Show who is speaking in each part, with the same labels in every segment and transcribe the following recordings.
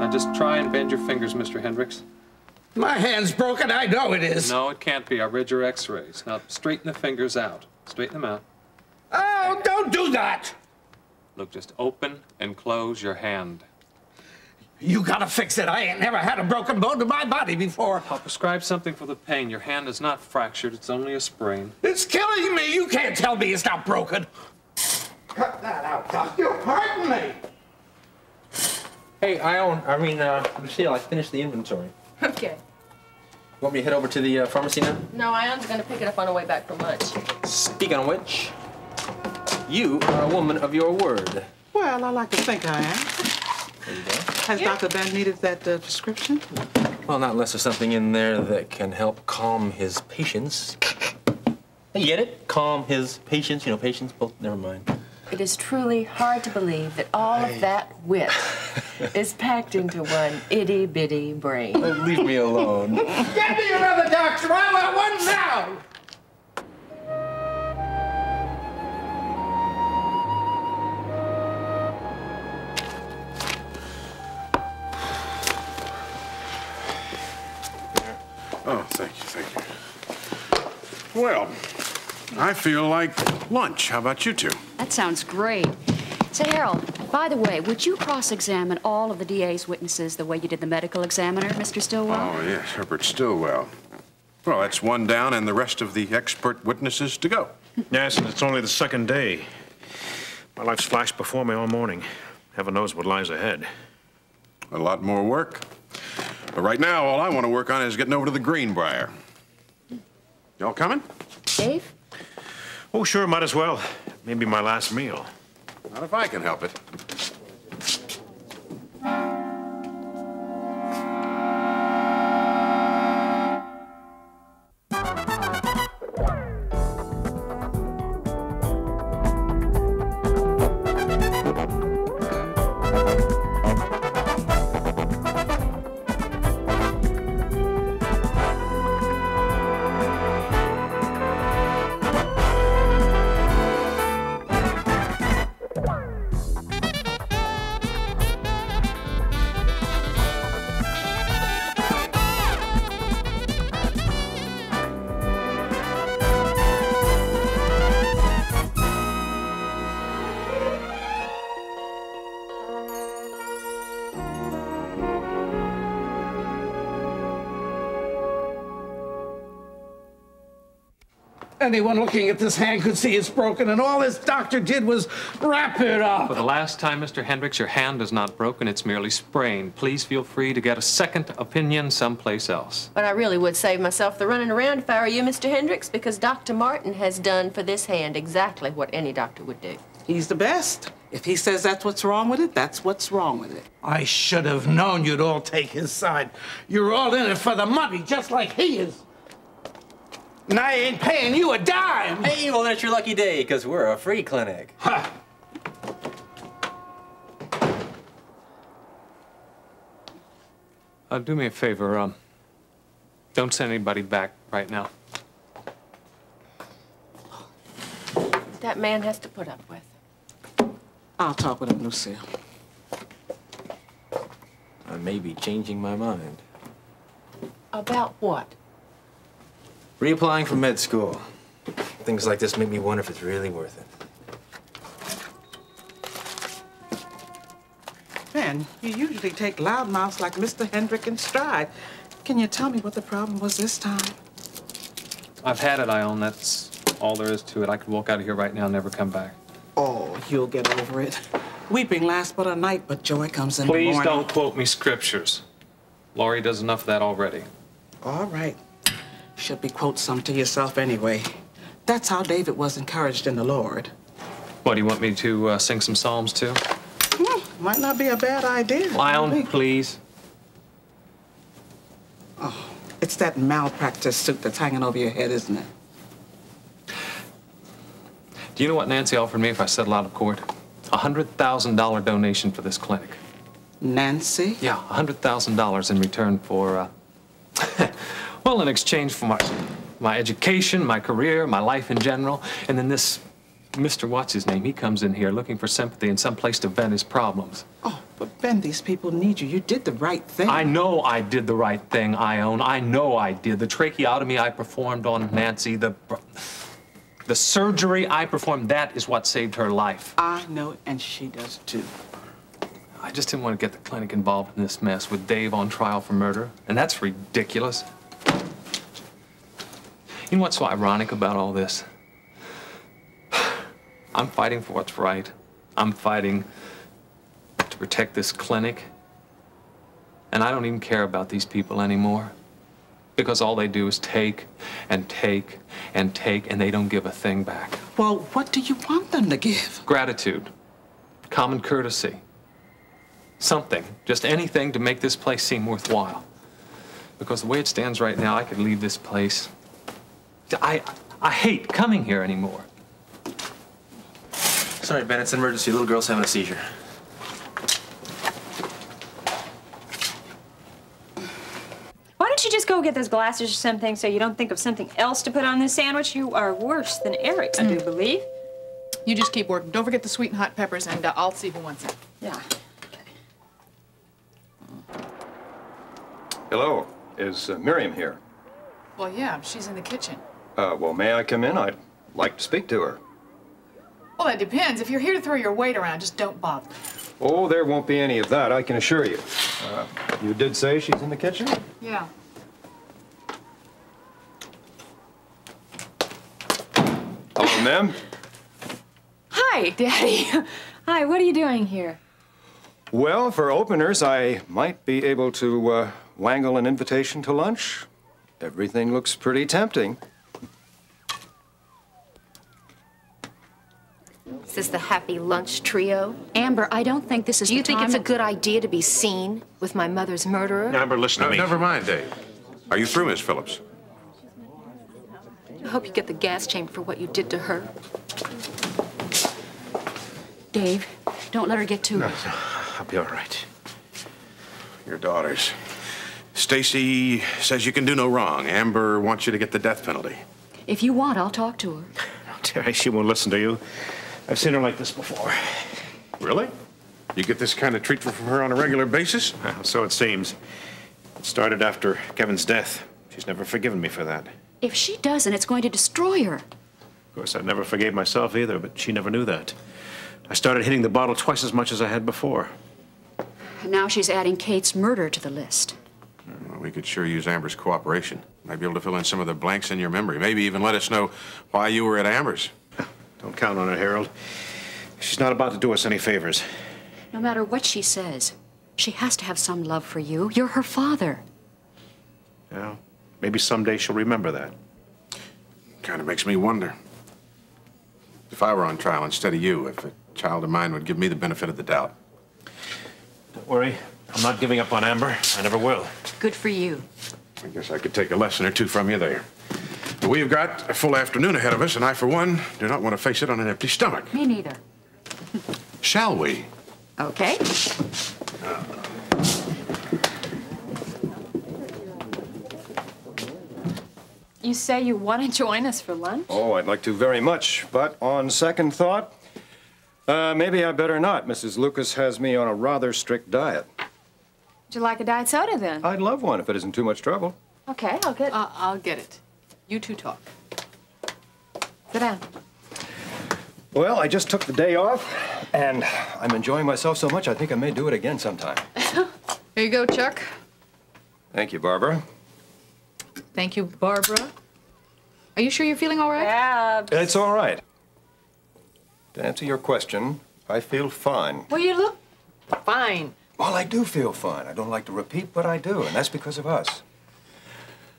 Speaker 1: Now just try and bend your fingers, Mr. Hendricks.
Speaker 2: My hand's broken, I know it is.
Speaker 1: No, it can't be. I read your x-rays. Now straighten the fingers out. Straighten them out.
Speaker 2: Oh, don't do that!
Speaker 1: Look, just open and close your hand.
Speaker 2: You gotta fix it. I ain't never had a broken bone in my body before.
Speaker 1: I'll prescribe something for the pain. Your hand is not fractured. It's only a sprain.
Speaker 2: It's killing me. You can't tell me it's not broken. Cut that out, Doc. You're hurting me.
Speaker 3: Hey, Lucille, I finished the inventory.
Speaker 4: Okay.
Speaker 3: Want me to head over to the pharmacy now?
Speaker 4: No, Ion's gonna pick it up on the way back from lunch.
Speaker 3: Speaking of which, you are a woman of your word.
Speaker 5: Well, I like to think I am.
Speaker 3: There you go.
Speaker 5: Has Dr. Van needed that prescription?
Speaker 3: Well, not unless there's something in there that can help calm his patients. You get it? Calm his patients. You know, patients, both, never mind.
Speaker 4: It is truly hard to believe that all of that wit is packed into one itty-bitty brain.
Speaker 3: Oh, leave me alone.
Speaker 2: Get me another doctor. I want one now.
Speaker 6: Oh, thank you. Well, I feel like lunch. How about you two?
Speaker 7: That sounds great. Say, Harold, by the way, would you cross-examine all of the DA's witnesses the way you did the medical examiner, Mr. Stillwell?
Speaker 6: Oh, yes, Herbert Stillwell. Well, that's one down and the rest of the expert witnesses to go.
Speaker 8: Yes, and it's only the second day. My life's flashed before me all morning. Heaven knows what lies ahead.
Speaker 6: A lot more work. But right now, all I want to work on is getting over to the Greenbrier. Y'all coming?
Speaker 4: Dave?
Speaker 8: Oh, sure, might as well. Maybe my last meal.
Speaker 6: Not if I can help it.
Speaker 2: Anyone looking at this hand could see it's broken, and all this doctor did was wrap it up.
Speaker 1: For the last time, Mr. Hendricks, your hand is not broken. It's merely sprained. Please feel free to get a second opinion someplace else.
Speaker 4: But I really would save myself the running around if I were you, Mr. Hendricks, because Dr. Martin has done for this hand exactly what any doctor would do.
Speaker 5: He's the best. If he says that's what's wrong with it, that's what's wrong with it.
Speaker 2: I should have known you'd all take his side. You're all in it for the money, just like he is. And I ain't paying you a dime.
Speaker 3: Hey, well, that's your lucky day, because we're a free clinic.
Speaker 2: Ha!
Speaker 1: Do me a favor, don't send anybody back right now.
Speaker 4: That man has to put up with.
Speaker 5: I'll talk with him, Lucille.
Speaker 3: I may be changing my mind.
Speaker 4: About what?
Speaker 3: Reapplying for med school. Things like this make me wonder if it's really worth it.
Speaker 5: Man, you usually take loudmouths like Mr. Hendrick in stride. Can you tell me what the problem was this time?
Speaker 1: I've had it, Ione. That's all there is to it. I could walk out of here right now and never come back.
Speaker 5: Oh, you'll get over it. Weeping lasts but a night, but joy comes in the morning.
Speaker 1: Please don't quote me scriptures. Laurie does enough of that already.
Speaker 5: All right. Should be quote some to yourself anyway. That's how David was encouraged in the Lord.
Speaker 1: What, do you want me to sing some psalms too?
Speaker 5: Might not be a bad idea.
Speaker 1: Ione, please.
Speaker 5: Oh, it's that malpractice suit that's hanging over your head, isn't it?
Speaker 1: Do you know what Nancy offered me if I settle out of court? $100,000 donation for this clinic.
Speaker 5: Nancy?
Speaker 1: Yeah, $100,000 in return for, well, in exchange for my education, my career, my life in general. And then this Mr. What's-his-name, he comes in here looking for sympathy and some place to vent his problems.
Speaker 5: Oh, But Ben, these people need you. You did the right thing.
Speaker 1: I know I did the right thing, Ione. I know I did. The tracheotomy I performed on Nancy, the surgery I performed, that is what saved her life.
Speaker 5: I know it, and she does too.
Speaker 1: I just didn't want to get the clinic involved in this mess with Dave on trial for murder, and that's ridiculous. You know what's so ironic about all this? I'm fighting for what's right. I'm fighting to protect this clinic. And I don't even care about these people anymore. Because all they do is take and take and take, and they don't give a thing back.
Speaker 5: Well, what do you want them to give?
Speaker 1: Gratitude, common courtesy, something, just anything to make this place seem worthwhile. Because the way it stands right now, I could leave this place. I hate coming here anymore.
Speaker 3: Sorry, Ben, it's an emergency. Little girl's having a seizure.
Speaker 9: Why don't you just go get those glasses or something so you don't think of something else to put on this sandwich? You are worse than Eric, I do believe.
Speaker 10: You just keep working. Don't forget the sweet and hot peppers, and I'll see who wants it.
Speaker 9: Yeah.
Speaker 11: Hello. Is Miriam here?
Speaker 10: Well, yeah, she's in the kitchen.
Speaker 11: Well, may I come in? I'd like to speak to her.
Speaker 10: Well, that depends. If you're here to throw your weight around, just don't bother.
Speaker 11: Oh, there won't be any of that, I can assure you. You did say she's in the kitchen?
Speaker 10: Yeah.
Speaker 11: Hello, ma'am.
Speaker 9: Hi, Daddy. Hi, what are you doing here?
Speaker 11: Well, for openers, I might be able to wangle an invitation to lunch. Everything looks pretty tempting.
Speaker 4: Is this the happy lunch trio?
Speaker 7: Amber, I don't think this is
Speaker 4: Do you
Speaker 7: the
Speaker 4: think
Speaker 7: time
Speaker 4: it's a
Speaker 7: to-
Speaker 4: good idea to be seen with my mother's murderer?
Speaker 8: Amber, listen to me.
Speaker 6: Never mind, Dave. Are you through, Miss Phillips?
Speaker 4: I hope you get the gas chamber for what you did to her.
Speaker 7: Dave, don't let her get too...
Speaker 8: No, I'll be all right.
Speaker 6: Your daughters. Stacy says you can do no wrong. Amber wants you to get the death penalty.
Speaker 7: If you want, I'll talk to her.
Speaker 8: Terry, she won't listen to you. I've seen her like this before.
Speaker 6: Really? You get this kind of treatment from her on a regular basis?
Speaker 8: Well, so it seems. It started after Kevin's death. She's never forgiven me for that.
Speaker 7: If she doesn't, it's going to destroy her.
Speaker 8: Of course, I never forgave myself either, but she never knew that. I started hitting the bottle twice as much as I had before.
Speaker 7: And now she's adding Kate's murder to the list.
Speaker 6: Well, we could sure use Amber's cooperation. Might be able to fill in some of the blanks in your memory. Maybe even let us know why you were at Amber's.
Speaker 8: Don't count on her, Harold. She's not about to do us any favors.
Speaker 7: No matter what she says, she has to have some love for you. You're her father.
Speaker 8: Yeah, maybe someday she'll remember that.
Speaker 6: Kind of makes me wonder. If I were on trial instead of you, if a child of mine would give me the benefit of the doubt.
Speaker 8: Don't worry. I'm not giving up on Amber. I never will.
Speaker 7: Good for you.
Speaker 6: I guess I could take a lesson or two from you there. But we've got a full afternoon ahead of us, and I, for one, do not want to face it on an empty stomach.
Speaker 7: Me neither.
Speaker 6: Shall we?
Speaker 7: Okay.
Speaker 9: You say you want to join us for lunch?
Speaker 11: Oh, I'd like to very much, but on second thought, maybe I better not. Mrs. Lucas has me on a rather strict diet.
Speaker 9: Would you like a diet soda then?
Speaker 11: I'd love one if it isn't too much trouble.
Speaker 9: Okay, I'll get...
Speaker 10: I'll get it. You two talk.
Speaker 9: Sit down.
Speaker 11: Well, I just took the day off, and I'm enjoying myself so much I think I may do it again sometime.
Speaker 10: Here you go, Chuck.
Speaker 11: Thank you, Barbara.
Speaker 10: Thank you, Barbara. Are you sure you're feeling all right?
Speaker 9: Yeah.
Speaker 11: It's all right. To answer your question, I feel fine.
Speaker 10: Well, you look fine.
Speaker 11: Well, I do feel fine. I don't like to repeat, but I do, and that's because of us.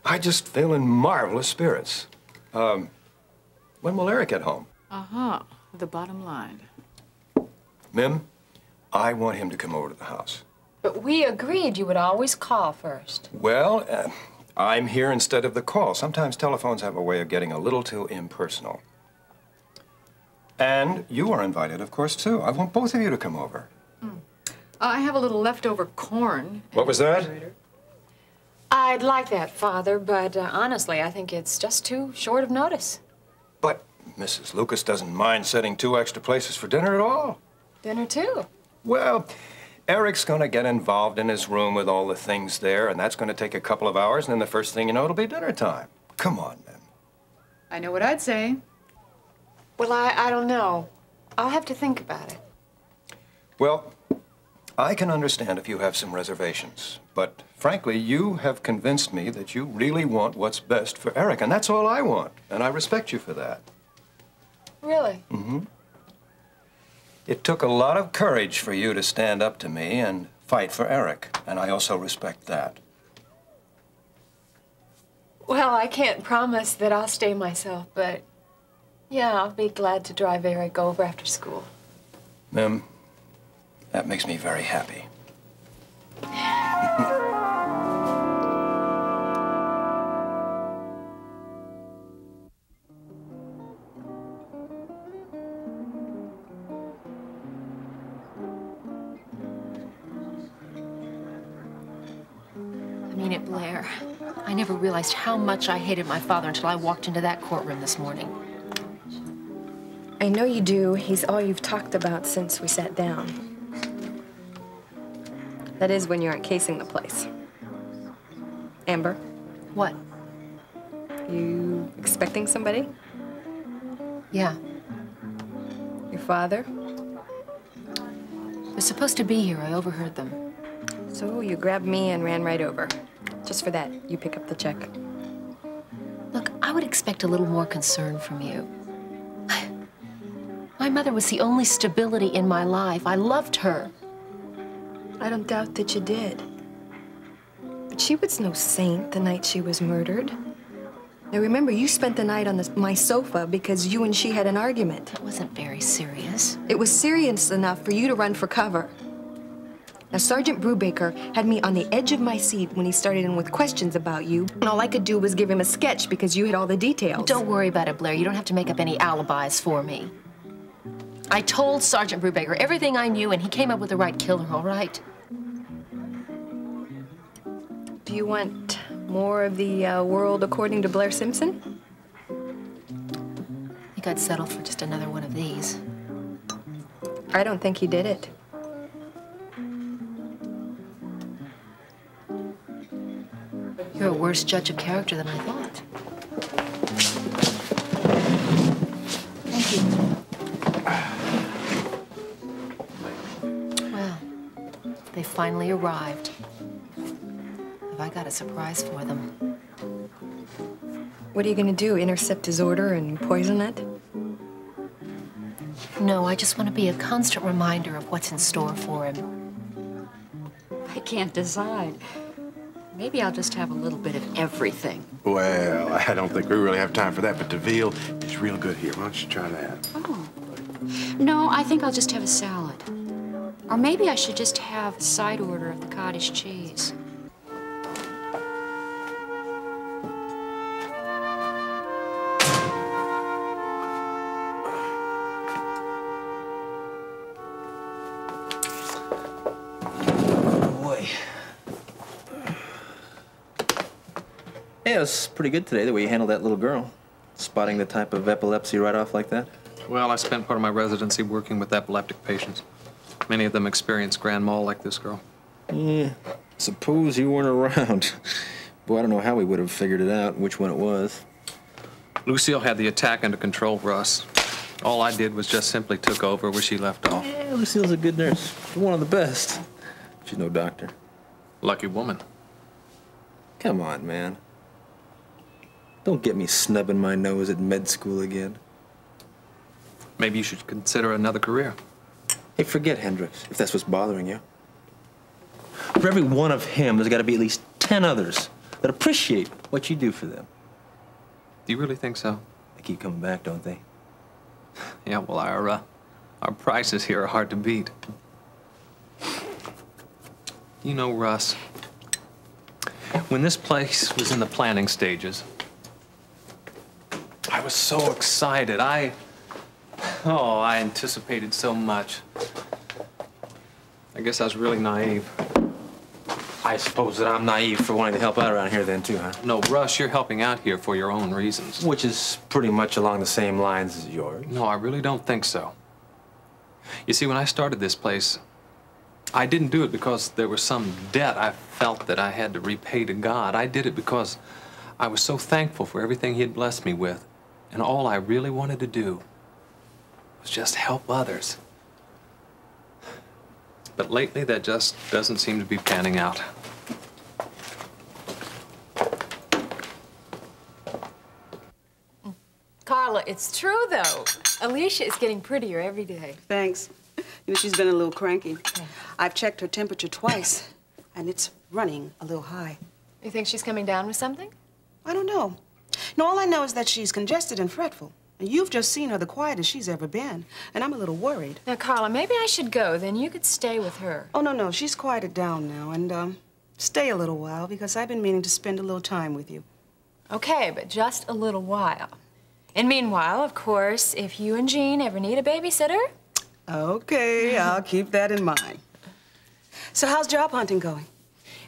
Speaker 11: I just feel in marvelous spirits. When will Eric get home?
Speaker 10: Uh-huh. The bottom line.
Speaker 11: Mim, I want him to come over to the house.
Speaker 4: But we agreed you would always call first.
Speaker 11: Well, I'm here instead of the call. Sometimes telephones have a way of getting a little too impersonal. And you are invited, of course, too. I want both of you to come over.
Speaker 10: I have a little leftover corn.
Speaker 11: What was that?
Speaker 4: I'd like that, Father, but honestly, I think it's just too short of notice.
Speaker 11: But Mrs. Lucas doesn't mind setting 2 extra places for dinner at all.
Speaker 4: Dinner, too.
Speaker 11: Well, Eric's gonna get involved in his room with all the things there, and that's gonna take a couple of hours, and then the first thing you know, it'll be dinner time. Come on, Mem.
Speaker 10: I know what I'd say.
Speaker 12: Well, I don't know. I'll have to think about it.
Speaker 11: Well, I can understand if you have some reservations, but frankly, you have convinced me that you really want what's best for Eric, and that's all I want, and I respect you for that.
Speaker 12: Really?
Speaker 11: Mm-hmm. It took a lot of courage for you to stand up to me and fight for Eric, and I also respect that.
Speaker 12: Well, I can't promise that I'll stay myself, but yeah, I'll be glad to drive Eric over after school.
Speaker 11: Mem, that makes me very happy.
Speaker 4: I mean it, Blair. I never realized how much I hated my father until I walked into that courtroom this morning.
Speaker 13: I know you do. He's all you've talked about since we sat down. That is when you aren't casing the place. Amber?
Speaker 4: What?
Speaker 13: You expecting somebody?
Speaker 4: Yeah.
Speaker 13: Your father?
Speaker 4: They're supposed to be here. I overheard them.
Speaker 13: So you grabbed me and ran right over. Just for that, you pick up the check.
Speaker 4: Look, I would expect a little more concern from you. My mother was the only stability in my life. I loved her.
Speaker 13: I don't doubt that you did. But she was no saint the night she was murdered. Now remember, you spent the night on my sofa because you and she had an argument.
Speaker 4: That wasn't very serious.
Speaker 13: It was serious enough for you to run for cover. Now, Sergeant Brubaker had me on the edge of my seat when he started in with questions about you, and all I could do was give him a sketch because you had all the details.
Speaker 4: Don't worry about it, Blair. You don't have to make up any alibis for me. I told Sergeant Brubaker everything I knew, and he came up with the right killer, all right?
Speaker 13: Do you want more of the world according to Blair Simpson?
Speaker 4: I think I'd settle for just another one of these.
Speaker 13: I don't think he did it.
Speaker 4: You're a worse judge of character than I thought. Thank you. Well, they finally arrived. Have I got a surprise for them?
Speaker 13: What are you gonna do, intercept his order and poison it?
Speaker 4: No, I just want to be a constant reminder of what's in store for him.
Speaker 7: I can't decide. Maybe I'll just have a little bit of everything.
Speaker 6: Well, I don't think we really have time for that, but the veal is real good here. Why don't you try that?
Speaker 7: Oh. No, I think I'll just have a salad. Or maybe I should just have a side order of the cottage cheese.
Speaker 3: Yeah, it was pretty good today, the way you handled that little girl. Spotting the type of epilepsy right off like that.
Speaker 1: Well, I spent part of my residency working with epileptic patients. Many of them experience grand mal like this girl.
Speaker 3: Yeah, suppose you weren't around. Boy, I don't know how we would have figured it out, which one it was.
Speaker 1: Lucille had the attack under control, Russ. All I did was just simply took over where she left off.
Speaker 3: Yeah, Lucille's a good nurse. One of the best. She's no doctor.
Speaker 1: Lucky woman.
Speaker 3: Come on, man. Don't get me snubbing my nose at med school again.
Speaker 1: Maybe you should consider another career.
Speaker 3: Hey, forget Hendricks, if that's what's bothering you. For every one of him, there's got to be at least 10 others that appreciate what you do for them.
Speaker 1: Do you really think so?
Speaker 3: They keep coming back, don't they?
Speaker 1: Yeah, well, our prices here are hard to beat. You know, Russ, when this place was in the planning stages, I was so excited. I anticipated so much. I guess I was really naive.
Speaker 3: I suppose that I'm naive for wanting to help out around here then, too, huh?
Speaker 1: No, Russ, you're helping out here for your own reasons.
Speaker 3: Which is pretty much along the same lines as yours.
Speaker 1: No, I really don't think so. You see, when I started this place, I didn't do it because there was some debt I felt that I had to repay to God. I did it because I was so thankful for everything He had blessed me with. And all I really wanted to do was just help others. But lately, that just doesn't seem to be panning out.
Speaker 12: Carla, it's true, though. Alicia is getting prettier every day.
Speaker 5: Thanks. You know, she's been a little cranky. I've checked her temperature twice, and it's running a little high.
Speaker 12: You think she's coming down with something?
Speaker 5: I don't know. No, all I know is that she's congested and fretful. And you've just seen her the quietest she's ever been, and I'm a little worried.
Speaker 12: Now, Carla, maybe I should go. Then you could stay with her.
Speaker 5: Oh, no, no. She's quieted down now, and, stay a little while, because I've been meaning to spend a little time with you.
Speaker 12: Okay, but just a little while. And meanwhile, of course, if you and Jean ever need a babysitter...
Speaker 5: Okay, I'll keep that in mind. So how's job hunting going?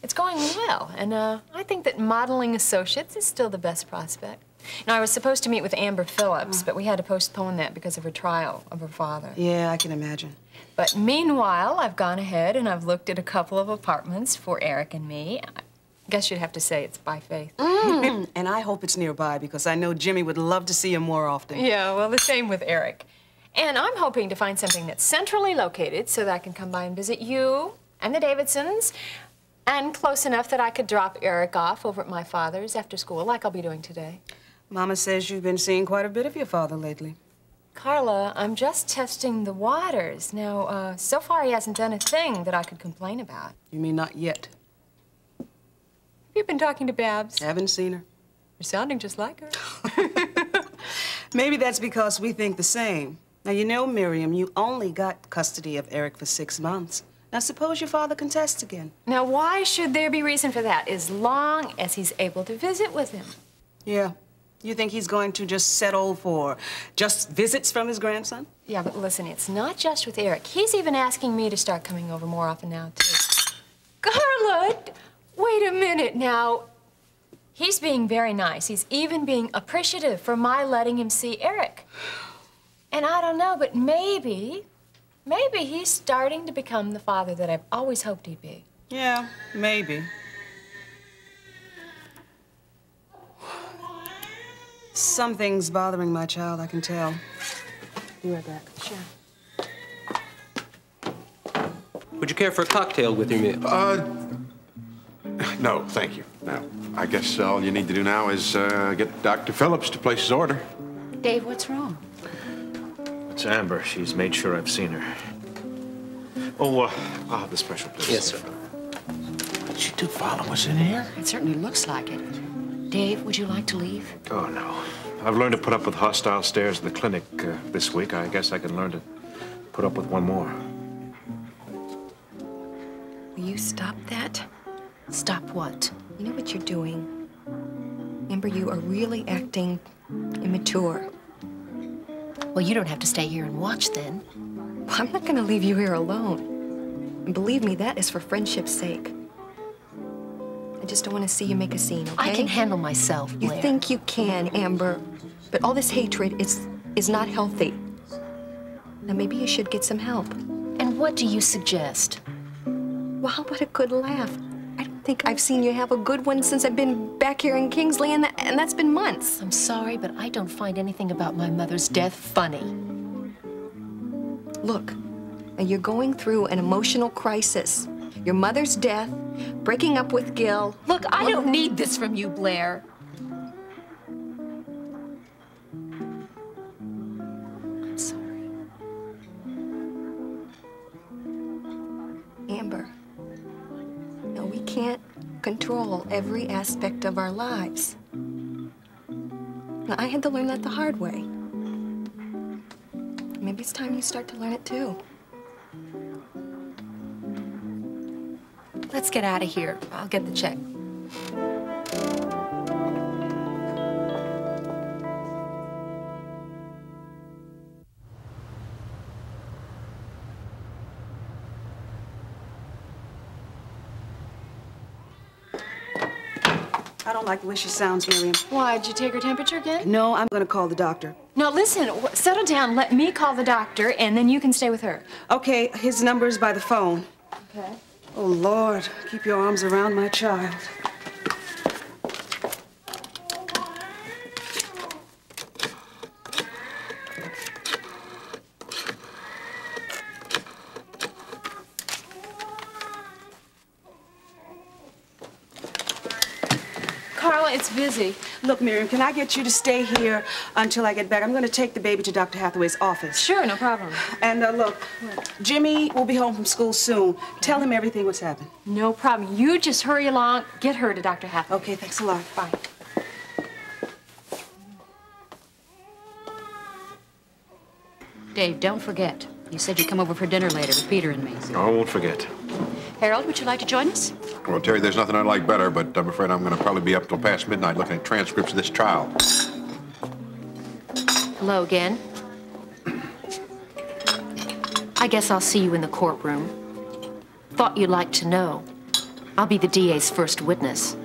Speaker 12: It's going well, and I think that modeling associates is still the best prospect. Now, I was supposed to meet with Amber Phillips, but we had to postpone that because of her trial of her father.
Speaker 5: Yeah, I can imagine.
Speaker 12: But meanwhile, I've gone ahead and I've looked at a couple of apartments for Eric and me. I guess you'd have to say it's by faith.
Speaker 5: And I hope it's nearby, because I know Jimmy would love to see him more often.
Speaker 12: Yeah, well, the same with Eric. And I'm hoping to find something that's centrally located so that I can come by and visit you and the Davidsons, and close enough that I could drop Eric off over at my father's after school, like I'll be doing today.
Speaker 5: Mama says you've been seeing quite a bit of your father lately.
Speaker 12: Carla, I'm just testing the waters. Now, so far he hasn't done a thing that I could complain about.
Speaker 5: You mean not yet?
Speaker 12: Have you been talking to Babs?
Speaker 5: Haven't seen her.
Speaker 12: You're sounding just like her.
Speaker 5: Maybe that's because we think the same. Now, you know, Miriam, you only got custody of Eric for 6 months. Now, suppose your father contests again.
Speaker 12: Now, why should there be reason for that, as long as he's able to visit with him?
Speaker 5: Yeah. You think he's going to just settle for just visits from his grandson?
Speaker 12: Yeah, but listen, it's not just with Eric. He's even asking me to start coming over more often now, too. Carla, wait a minute now. He's being very nice. He's even being appreciative for my letting him see Eric. And I don't know, but maybe he's starting to become the father that I've always hoped he'd be.
Speaker 5: Yeah, maybe. Something's bothering my child, I can tell. Be right back.
Speaker 12: Sure.
Speaker 3: Would you care for a cocktail with your meal?
Speaker 6: No, thank you. No. I guess all you need to do now is get Dr. Phillips to place his order.
Speaker 7: Dave, what's wrong?
Speaker 8: It's Amber. She's made sure I've seen her. Oh, I'll have the special, please.
Speaker 3: Yes, sir.
Speaker 2: Did she do follow us in here?
Speaker 7: It certainly looks like it. Dave, would you like to leave?
Speaker 8: Oh, no. I've learned to put up with hostile stares at the clinic this week. I guess I can learn to put up with one more.
Speaker 13: Will you stop that?
Speaker 4: Stop what?
Speaker 13: You know what you're doing? Amber, you are really acting immature.
Speaker 4: Well, you don't have to stay here and watch then.
Speaker 13: Well, I'm not gonna leave you here alone. And believe me, that is for friendship's sake. I just don't want to see you make a scene, okay?
Speaker 4: I can handle myself, Blair.
Speaker 13: You think you can, Amber, but all this hatred is not healthy. Now, maybe you should get some help.
Speaker 4: And what do you suggest?
Speaker 13: Well, how about a good laugh? I don't think I've seen you have a good one since I've been back here in Kingsley, and that's been months.
Speaker 4: I'm sorry, but I don't find anything about my mother's death funny.
Speaker 13: Look, now you're going through an emotional crisis. Your mother's death, breaking up with Gil.
Speaker 4: Look, I don't need this from you, Blair. I'm sorry.
Speaker 13: Amber, no, we can't control every aspect of our lives. Now, I had to learn that the hard way. Maybe it's time you start to learn it too.
Speaker 4: Let's get out of here. I'll get the check.
Speaker 5: I don't like the way she sounds, Miriam.
Speaker 12: Why, did you take her temperature again?
Speaker 5: No, I'm gonna call the doctor.
Speaker 12: Now, listen, settle down. Let me call the doctor, and then you can stay with her.
Speaker 5: Okay, his number's by the phone. Okay. Oh, Lord, keep your arms around my child.
Speaker 9: Carla, it's busy.
Speaker 5: Look, Miriam, can I get you to stay here until I get back? I'm going to take the baby to Dr. Hathaway's office.
Speaker 9: Sure, no problem.
Speaker 5: And look, Jimmy will be home from school soon. Tell him everything what's happened.
Speaker 9: No problem. You just hurry along. Get her to Dr. Hathaway.
Speaker 5: Okay, thanks a lot.
Speaker 9: Bye.
Speaker 7: Dave, don't forget. You said you'd come over for dinner later with Peter and me.
Speaker 8: I won't forget.
Speaker 7: Harold, would you like to join us?
Speaker 6: Well, Terry, there's nothing I like better, but I'm afraid I'm going to probably be up till past midnight looking at transcripts of this trial.
Speaker 4: Hello again. I guess I'll see you in the courtroom. Thought you'd like to know. I'll be the DA's first witness.